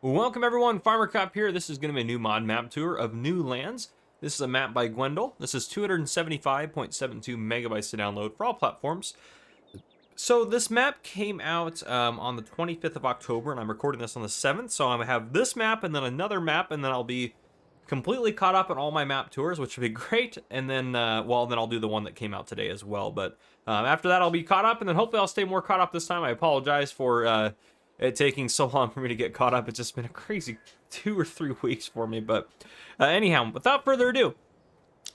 Welcome everyone, Farmer Cop here. This is going to be a new mod map tour of New Lands. This is a map by Gwendol. This is 275.72 megabytes to download for all platforms. So this map came out on the 25th of October, and I'm recording this on the 7th. So I'm going to have this map and then another map, and then I'll be completely caught up on all my map tours, which would be great. And then, then I'll do the one that came out today as well. But after that, I'll be caught up, and then hopefully I'll stay more caught up this time. I apologize for it taking so long for me to get caught up. It's just been a crazy 2 or 3 weeks for me. But anyhow, without further ado,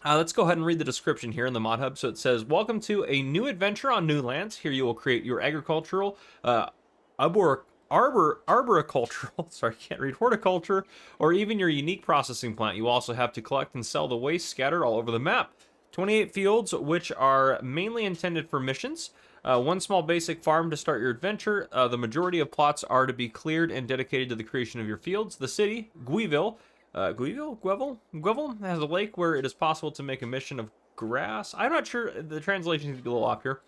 let's go ahead and read the description here in the mod hub. So it says, welcome to a new adventure on New Lands. Here you will create your agricultural, arboricultural, sorry, can't read, horticulture, or even your unique processing plant. You also have to collect and sell the waste scattered all over the map. 28 fields, which are mainly intended for missions. One small basic farm to start your adventure. The majority of plots are to be cleared and dedicated to the creation of your fields. The city, Gweville, has a lake where it is possible to make a mission of grass. I'm not sure, the translation seems to be a little off here.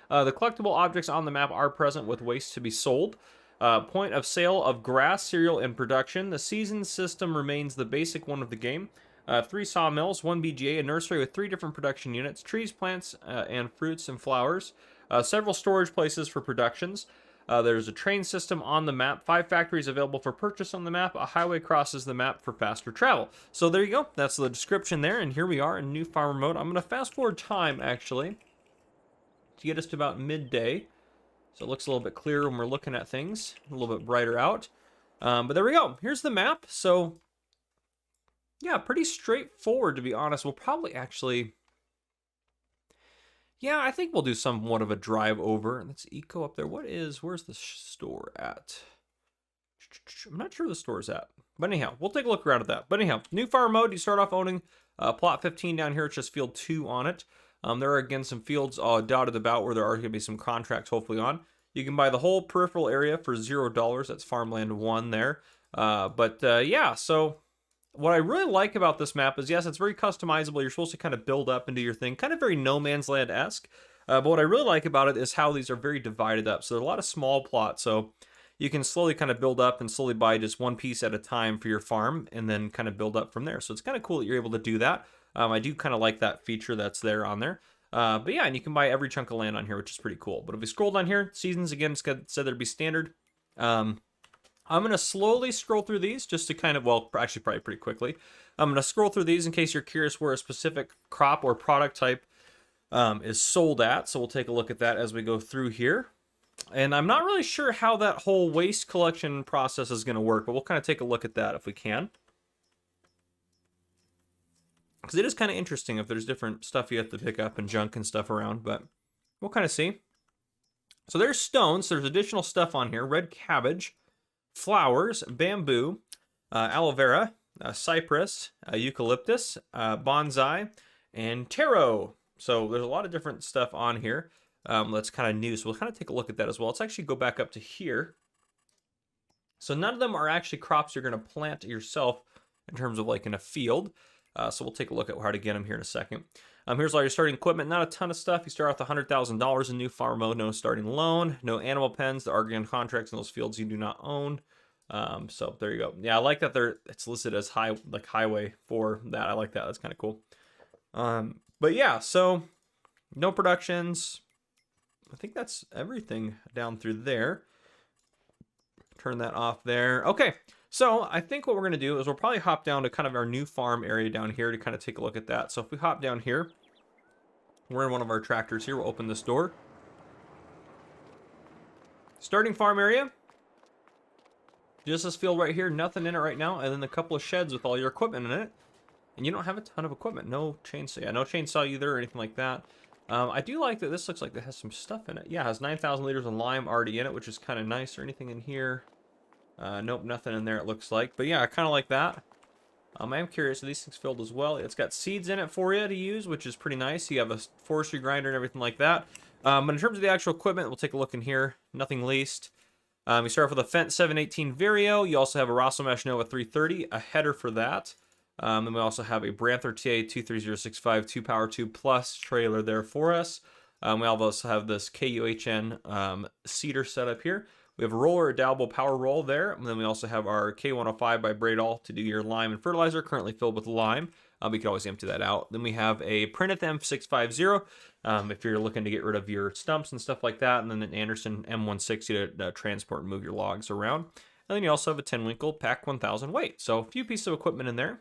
The collectible objects on the map are present with waste to be sold. Point of sale of grass, cereal, and production. The season system remains the basic one of the game. 3 sawmills, 1 BGA, a nursery with 3 different production units, trees, plants, and fruits and flowers. Several storage places for productions. There's a train system on the map, 5 factories available for purchase on the map. A highway crosses the map for faster travel. So there you go. That's the description there, and here we are in new farmer mode. I'm going to fast forward time, actually, to get us to about midday. So it looks a little bit clearer when we're looking at things, a little bit brighter out. But there we go. Here's the map. So, yeah, pretty straightforward, to be honest. We'll probably actually... Yeah, I think we'll do somewhat of a drive over. Let's eco up there. Where's the store at? I'm not sure the store's at. But anyhow, we'll take a look around at that. But anyhow, new farm mode, you start off owning plot 15 down here. It's just field 2 on it. There are, again, some fields dotted about where there are going to be some contracts hopefully on. You can buy the whole peripheral area for $0. That's farmland 1 there. Yeah, so... What I really like about this map is, yes, it's very customizable. You're supposed to kind of build up and do your thing, kind of very No Man's Land-esque. But what I really like about it is how these are very divided up. So there are a lot of small plots, so you can slowly kind of build up and slowly buy just one piece at a time for your farm, and then kind of build up from there. So it's kind of cool that you're able to do that. I do kind of like that feature that's there on there. But yeah, and you can buy every chunk of land on here, which is pretty cool. But if we scroll down here, seasons, again, it's said there'd be standard. I'm going to slowly scroll through these just to kind of, well, actually probably pretty quickly. I'm going to scroll through these in case you're curious where a specific crop or product type is sold at. So we'll take a look at that as we go through here. And I'm not really sure how that whole waste collection process is going to work, but we'll kind of take a look at that if we can. Because it is kind of interesting if there's different stuff you have to pick up and junk and stuff around, but we'll kind of see. So there's stones. There's additional stuff on here. Red cabbage. Flowers, bamboo, aloe vera, cypress, eucalyptus, bonsai, and taro. So there's a lot of different stuff on here that's kind of new. So we'll kind of take a look at that as well. Let's actually go back up to here. So none of them are actually crops you're going to plant yourself in terms of like in a field. So we'll take a look at how to get them here in a second. Here's all your starting equipment. Not a ton of stuff. You start off with $100,000 in new farm mode. No starting loan. No animal pens. The Argon contracts in those fields you do not own. So there you go. Yeah, I like that it's listed as highway for that. I like that. That's kind of cool. But yeah, so no productions. I think that's everything down through there. Turn that off there. Okay. So I think what we're going to do is we'll probably hop down to kind of our new farm area down here to kind of take a look at that. So if we hop down here, we're in one of our tractors here. We'll open this door. Starting farm area. Just this field right here, nothing in it right now. And then a couple of sheds with all your equipment in it. And you don't have a ton of equipment. No chainsaw. Yeah, no chainsaw either or anything like that. I do like that this looks like it has some stuff in it. Yeah, it has 9,000 liters of lime already in it, which is kind of nice. Or anything in here? Nope, nothing in there it looks like. But yeah, I kind of like that. I am curious, are these things filled as well? It's got seeds in it for you to use, which is pretty nice. You have a forestry grinder and everything like that. But in terms of the actual equipment, we'll take a look in here. Nothing leased. You start off with a Fendt 718 Vario. You also have a Rosso Mesh Nova 330, a header for that. Then we also have a Branther TA 23065 2 Power 2 Plus trailer there for us. We also have this KUHN cedar setup here. We have a roller, a Dalbo power roll there, and then we also have our K105 by Bradall to do your lime and fertilizer, currently filled with lime. We can always empty that out. Then we have a Prinith M650 if you're looking to get rid of your stumps and stuff like that, and then an Anderson M160 to transport and move your logs around. And then you also have a 10-winkle Pack 1000 weight. So a few pieces of equipment in there.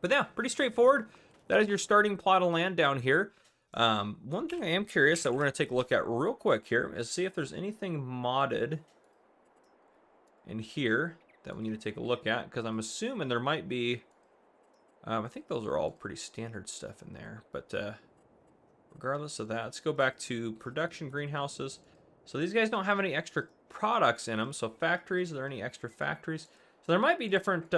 But yeah, pretty straightforward. That is your starting plot of land down here. One thing I am curious that we're going to take a look at real quick here is see if there's anything modded in here that we need to take a look at, because I'm assuming there might be. I think those are all pretty standard stuff in there, but regardless of that, let's go back to production greenhouses. So these guys don't have any extra products in them. So factories, are there any extra factories? So there might be different,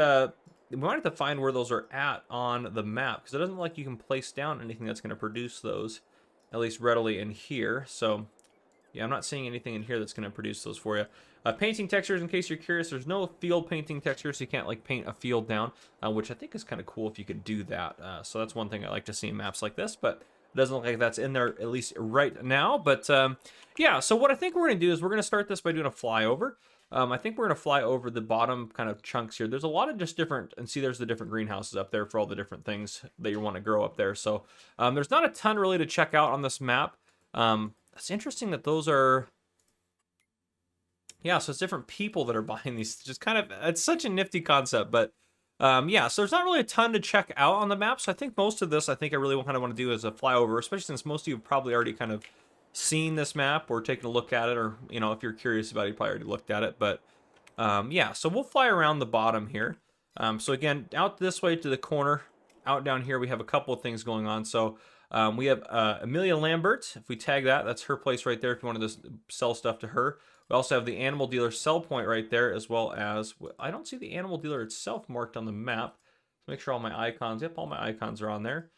we might have to find where those are at on the map, because it doesn't look like you can place down anything that's going to produce those, at least readily in here. So yeah, I'm not seeing anything in here that's going to produce those for you. Painting textures, in case you're curious, there's no field painting textures, so you can't like paint a field down, which I think is kind of cool if you could do that. So that's one thing I like to see in maps like this, but it doesn't look like that's in there at least right now. But yeah, so what I think we're going to do is we're going to start this by doing a flyover. I think we're going to fly over the bottom kind of chunks here. There's a lot of just different, and see there's the different greenhouses up there for all the different things that you want to grow up there. So there's not a ton really to check out on this map. It's interesting that those are, yeah, so it's different people that are buying these. Just kind of, it's such a nifty concept, but yeah, so there's not really a ton to check out on the map. So I think most of this, I think I really kind of want to do as a flyover, especially since most of you have probably already kind of seen this map or taken a look at it, or, you know, if you're curious about it, you probably already looked at it. But yeah, so we'll fly around the bottom here. So again, out this way to the corner, out down here, we have a couple of things going on. So we have Amelia Lambert. If we tag that, that's her place right there if you wanted to sell stuff to her. We also have the animal dealer sell point right there, as well as, I don't see the animal dealer itself marked on the map. Make sure all my icons, yep, all my icons are on there.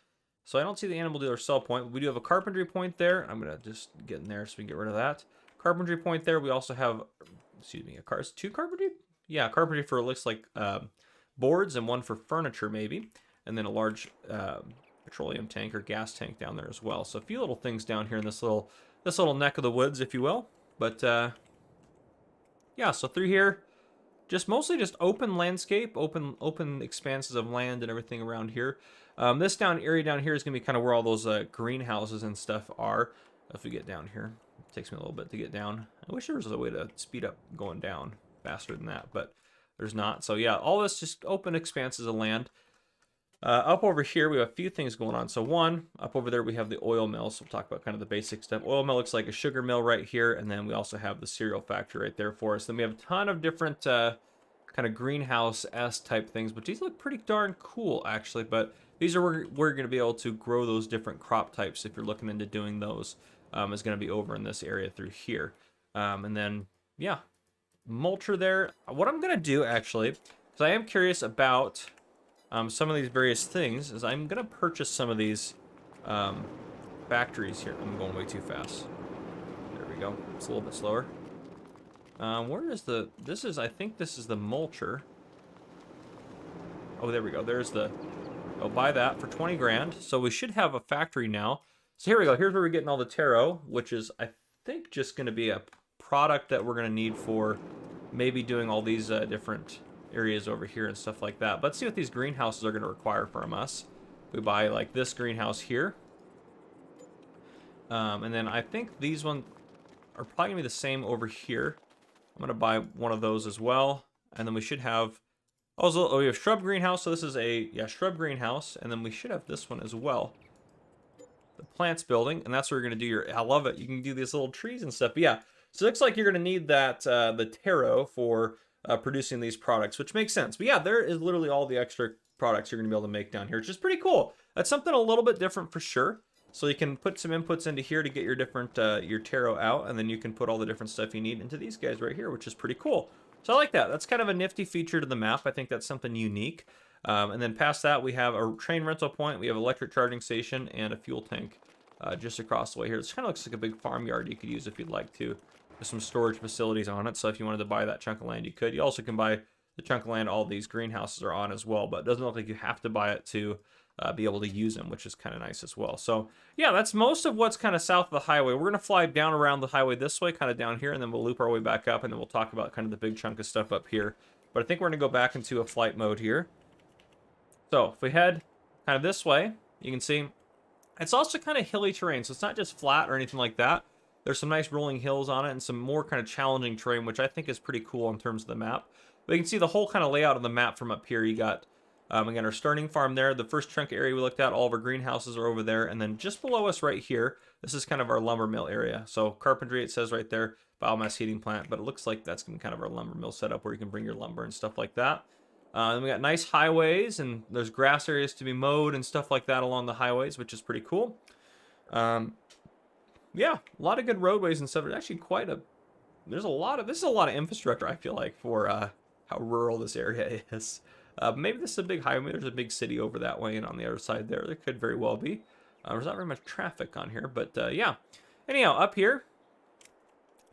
So I don't see the animal dealer sell point. We do have a carpentry point there. I'm going to just get in there so we can get rid of that. Carpentry point there. We also have, excuse me, two carpentry? Yeah, carpentry for, it looks like boards, and one for furniture maybe. And then a large petroleum tank or gas tank down there as well. So a few little things down here in this little neck of the woods, if you will. But yeah, so through here, just mostly just open landscape, open expanses of land and everything around here. This area down here is going to be kind of where all those greenhouses and stuff are. If we get down here, it takes me a little bit to get down. I wish there was a way to speed up going down faster than that, but there's not. So yeah, all this just open expanses of land. Up over here, we have a few things going on. So one, up over there, we have the oil mill. So we'll talk about kind of the basic stuff. Oil mill looks like a sugar mill right here. And then we also have the cereal factory right there for us. Then we have a ton of different kind of greenhouse-esque type things, but these look pretty darn cool, actually. But these are where we're going to be able to grow those different crop types if you're looking into doing those. Is going to be over in this area through here. And then, yeah, mulcher there. What I'm going to do, actually, because I am curious about some of these various things, is I'm going to purchase some of these factories here. I'm going way too fast. There we go. It's a little bit slower. Where is the... This is... I think this is the mulcher. Oh, there we go. There's the... I'll buy that for 20 grand. So we should have a factory now. So here we go. Here's where we're getting all the taro, which is, I think, just going to be a product that we're going to need for maybe doing all these different areas over here and stuff like that. But let's see what these greenhouses are going to require from us. We buy like this greenhouse here. And then I think these ones are probably going to be the same over here. I'm going to buy one of those as well. And then we should have... Oh, we have shrub greenhouse. So this is a shrub greenhouse. And then we should have this one as well. The plants building. And that's where you're going to do your... I love it. You can do these little trees and stuff. But yeah. So it looks like you're going to need that the taro for producing these products, which makes sense. But yeah, there is literally all the extra products you're going to be able to make down here, which is pretty cool. That's something a little bit different for sure. So you can put some inputs into here to get your different your taro out, and then you can put all the different stuff you need into these guys right here, which is pretty cool. So I like that. That's kind of a nifty feature to the map. I think that's something unique. And then past that, we have a train rental point. We have electric charging station and a fuel tank just across the way here. This kind of looks like a big farmyard you could use if you'd like to. There's some storage facilities on it, so if you wanted to buy that chunk of land, you could. You also can buy the chunk of land all these greenhouses are on as well, but it doesn't look like you have to buy it to be able to use them, which is kind of nice as well. So yeah, that's most of what's kind of south of the highway. We're gonna fly down around the highway this way, kind of down here, and then we'll loop our way back up, and then we'll talk about kind of the big chunk of stuff up here. But I think we're gonna go back into a flight mode here. So if we head kind of this way, you can see it's also kind of hilly terrain, so it's not just flat or anything like that. There's some nice rolling hills on it and some more kind of challenging terrain, which I think is pretty cool in terms of the map. But you can see the whole kind of layout of the map from up here. You got, again, our starting farm there. The first chunk area we looked at, all of our greenhouses are over there. And then just below us right here, this is kind of our lumber mill area. So carpentry, it says right there, biomass heating plant. But it looks like that's kind of our lumber mill setup where you can bring your lumber and stuff like that. Then we got nice highways, and there's grass areas to be mowed and stuff like that along the highways, which is pretty cool. Yeah, a lot of good roadways and stuff. There's actually this is a lot of infrastructure, I feel like, for how rural this area is. Maybe this is a big highway. There's a big city over that way, and on the other side there could very well be. There's not very much traffic on here, but yeah. Anyhow, up here,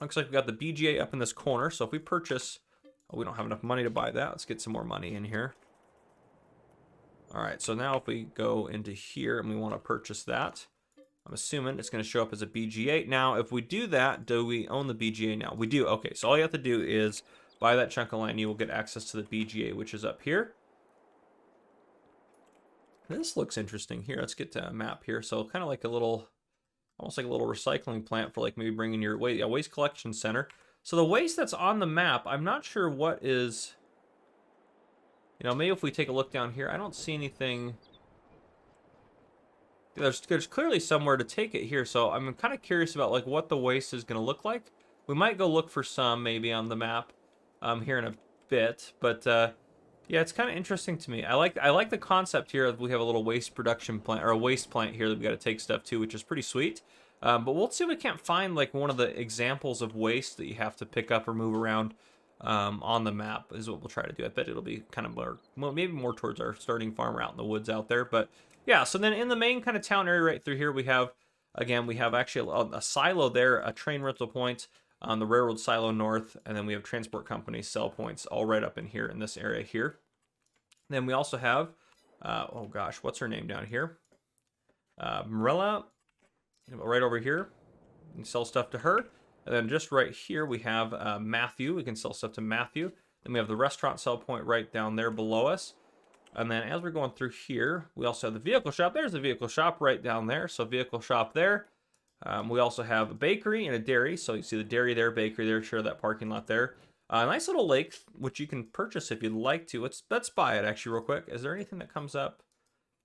looks like we got the BGA up in this corner. So if we purchase, we don't have enough money to buy that. Let's get some more money in here. All right, so now if we go into here and we want to purchase that, I'm assuming it's going to show up as a BGA. Now, if we do that, do we own the BGA now? We do. Okay, so all you have to do is buy that chunk of land. You will get access to the BGA, which is up here. This looks interesting here. Let's get to a map here. So kind of like a little, almost like a little recycling plant for like maybe bringing your waste collection center. So the waste that's on the map, I'm not sure what is, maybe if we take a look down here, I don't see anything. There's clearly somewhere to take it here, so I'm kind of curious about like what the waste is going to look like. We might go look for some maybe on the map here in a bit, but yeah, it's kind of interesting to me. I like the concept here of we have a little waste production plant or a waste plant here that we got to take stuff to, which is pretty sweet. But we'll see if we can't find like one of the examples of waste that you have to pick up or move around on the map is what we'll try to do. I bet it'll be kind of more, well, maybe more towards our starting farm out in the woods out there, but. Yeah, so then in the main kind of town area right through here, we have actually a silo there, a train rental point on the railroad silo north, and then we have transport company sell points all right up in here in this area here. Then we also have, oh gosh, what's her name down here? Marilla, right over here. You can sell stuff to her. And then just right here, we have Matthew. We can sell stuff to Matthew. Then we have the restaurant sell point right down there below us. And then as we're going through here, we also have the vehicle shop. There's the vehicle shop right down there. So vehicle shop there. We also have a bakery and a dairy. So you see the dairy there, bakery there, share that parking lot there. A nice little lake, which you can purchase if you'd like to. Let's buy it actually real quick. Is there anything that comes up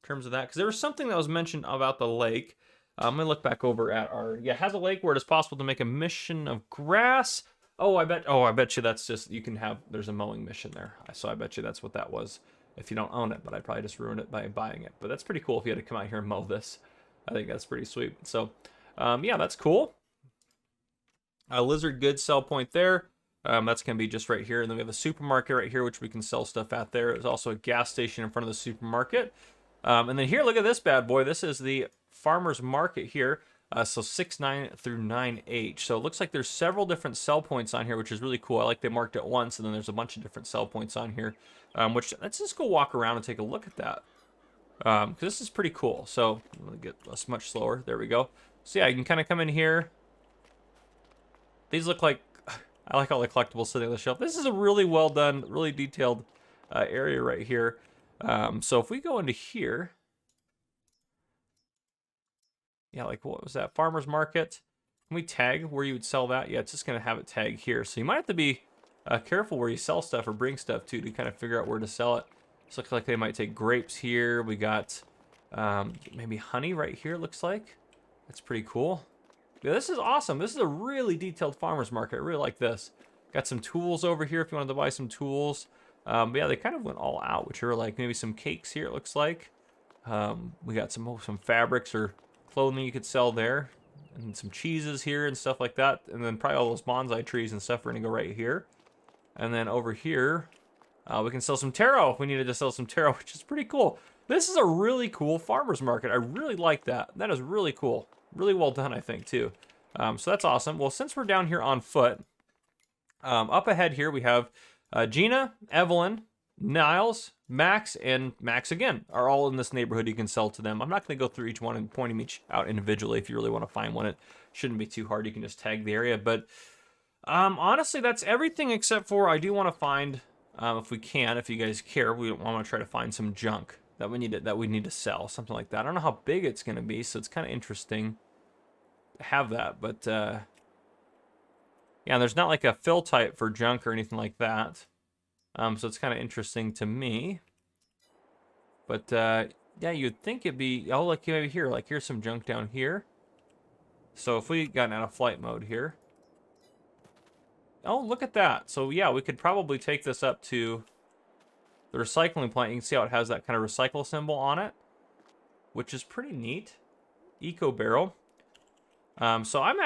in terms of that? Because there was something that was mentioned about the lake. I'm going to look back over at our, yeah, it has a lake where it is possible to make a mission of grass. I bet you that's just, there's a mowing mission there. So I bet you that's what that was. If you don't own it, but I'd probably just ruin it by buying it. But that's pretty cool if you had to come out here and mow this. I think that's pretty sweet. So, yeah, that's cool. A lizard goods sell point there. That's going to be just right here. And then we have a supermarket right here, which we can sell stuff at there. There's also a gas station in front of the supermarket. And then here, look at this bad boy. This is the farmer's market here. So 6-9 through 9H. So it looks like there's several different sell points on here, which is really cool. I like they marked it once, and then there's a bunch of different sell points on here. Which let's just go walk around and take a look at that. Because this is pretty cool. So I'm going to get us much slower. There we go. So yeah, you can kind of come in here. These look like, I like all the collectibles sitting on the shelf. This is a really well done, really detailed area right here. So if we go into here, yeah, like what was that? Farmer's market. Can we tag where you would sell that? Yeah, it's just going to have it tag here. So you might have to be careful where you sell stuff or bring stuff to kind of figure out where to sell it. This looks like they might take grapes here. We got maybe honey right here, it looks like. That's pretty cool. Yeah, this is awesome. This is a really detailed farmer's market. I really like this. Got some tools over here if you wanted to buy some tools. But yeah, they kind of went all out, which are like maybe some cakes here, it looks like. We got some fabrics or clothing you could sell there. And some cheeses here and stuff like that. And then probably all those bonsai trees and stuff are going to go right here. And then over here, we can sell some taro if we needed to sell some taro, which is pretty cool. This is a really cool farmer's market. I really like that. That is really cool. Really well done, I think, too. So that's awesome. Well, since we're down here on foot, up ahead here we have Gina, Evelyn, Niles, Max and Max again are all in this neighborhood. You can sell to them. I'm not going to go through each one and point them each out individually. If you really want to find one, it shouldn't be too hard. You can just tag the area. But honestly, that's everything except for I do want to find, if we can, if you guys care, we want to try to find some junk that we need to sell, something like that. I don't know how big it's going to be, so it's kind of interesting to have that. But yeah, there's not like a fill type for junk or anything like that. So it's kind of interesting to me. But yeah, you'd think it'd be, oh, like maybe here, like here's some junk down here. So if we got out of flight mode here. Oh, look at that. So yeah, we could probably take this up to the recycling plant. You can see how it has that kind of recycle symbol on it, which is pretty neat. Eco barrel. So I'm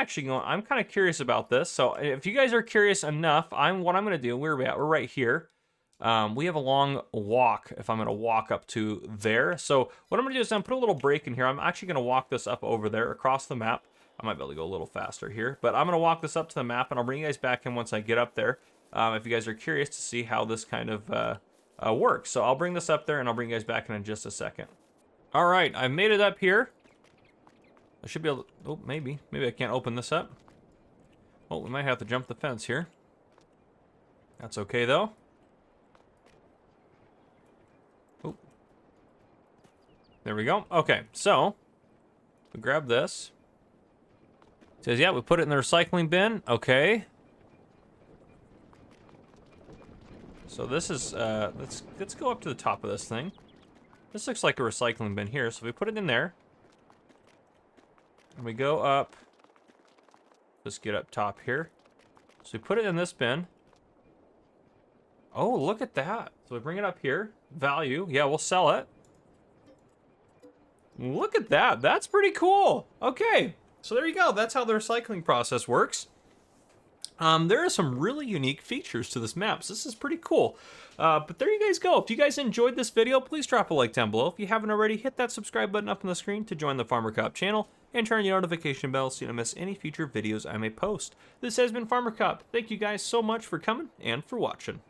kind of curious about this. So if you guys are curious enough, what I'm going to do, where are we at? We're right here. We have a long walk if I'm going to walk up to there. So what I'm going to do is put a little break in here. I'm actually going to walk this up over there across the map. I might be able to go a little faster here, but I'm going to walk this up to the map, and I'll bring you guys back in once I get up there. If you guys are curious to see how this kind of works. So I'll bring this up there, and I'll bring you guys back in just a second. All right, I made it up here. I should be able to, oh, maybe I can't open this up. Oh, we might have to jump the fence here. That's okay, though. Oh. There we go. Okay, so we grab this. It says, yeah, we put it in the recycling bin. Okay. So this is, let's go up to the top of this thing. This looks like a recycling bin here, so we put it in there. And we go up. Let's get up top here. So we put it in this bin. Oh, look at that. So we bring it up here. Value. Yeah, we'll sell it. Look at that. That's pretty cool. Okay. So there you go. That's how the recycling process works. There are some really unique features to this map, so this is pretty cool. But there you guys go. If you guys enjoyed this video, please drop a like down below. If you haven't already, hit that subscribe button up on the screen to join the Farmer Cop channel, and turn on your notification bell so you don't miss any future videos I may post. This has been Farmer Cop. Thank you guys so much for coming and for watching.